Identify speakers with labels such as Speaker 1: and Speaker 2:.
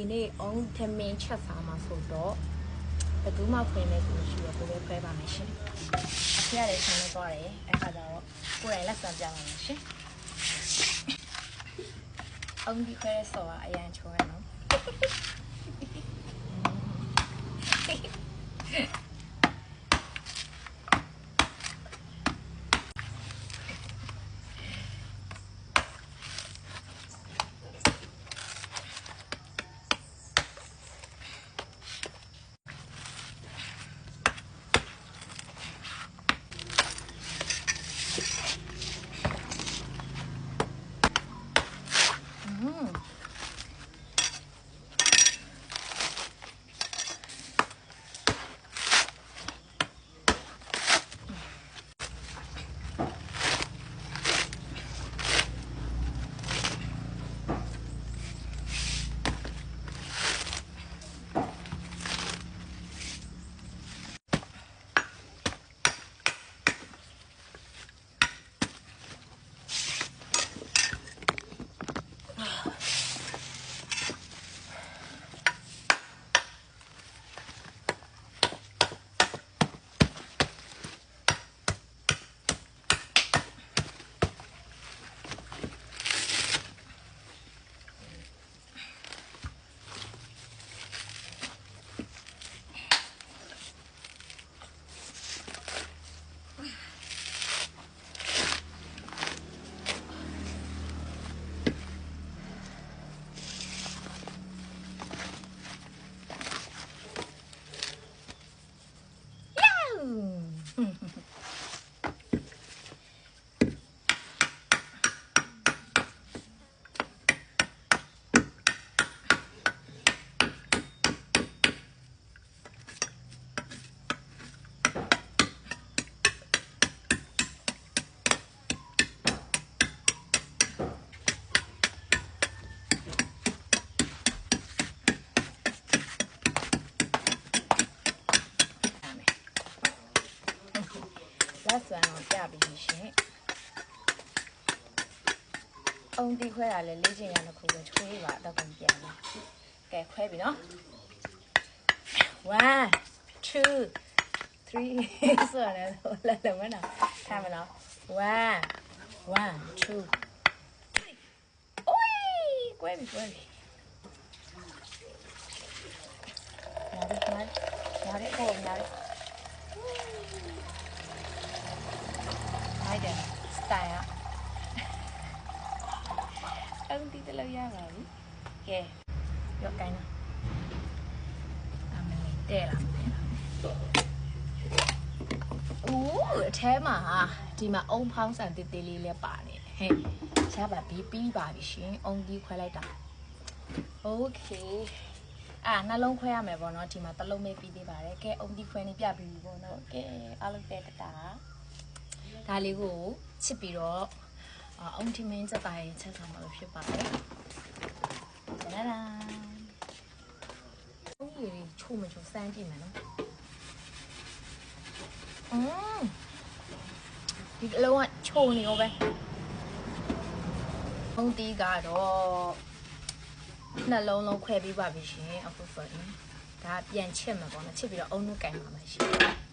Speaker 1: ဒီနေ့အောင်ထမင်းချက်စားမှာဆိုတော့ဘယ်သူမှဖွင့်နေဆိုရှိတော့ကိုပဲဖွဲပါမယ်ရှင်အဖေကလည်းဆင်းနေသွားတယ်အဲ့ခါကျတော့ကိုယ်တိုင်လက်ဆံပြပါမယ်ရှင်အောင်ဒီခွဲဆော်အရန်ချောရနော်လက်စွမ်းအောင်ပြပြီးရှင်အုံတီခွဲတာလည်းလေ့ကျင့်ရတဲ့ခုပဲချွေးပါတော့ကုန်ပြန်လာကဲခွဲပြီနော်1 2 3ဆိုရတယ်လက်လုံးမနော်ထားမနော်1 2 3အိုးကွဲပြီရတယ်ပုံရတယ်ဟိုက်တယ်စတိုင်အုံတီတလို့ရပါပြီကဲရောကိုင်းနော်အမလေးတဲ့လားအိုးအထဲမှာဒီမှာအုံဖောင်းဆန်တေးသေးလေးလည်းပါနေဟဲ့ရပါပြီပြီးပါပြီရှင်အုံတီခွဲလိုက်တာโอเคနှလုံးခွဲရမယ်ပေါ့နော်ဒီမှာတစ်လုံးပဲပြီးသေးပါတယ်ကဲအုံတီခွဲနေပြပြီးပြီပေါ့နော်ကဲအားလုံးတဲ့တာဒါလေးကိုချစ်ပြီးတော့အုံတီမင်းစတိုင်ချက်ဆောင်မှာဖြစ်ပါတယ်လာလာအုံးကြီးချိုးမချိုးစမ်းကြည့်မယ်နော်ဒီအလုံးကချိုးနေရောပဲအုံတီကတော့နှလုံးလုံးခွဲပြီးပါပြီရှင်အခုဆိုရင်ဒါပြန်ချစ်မှာပေါ့နော်ချစ်ပြီးတော့အုံးနုကင်ပါမယ်ရှင်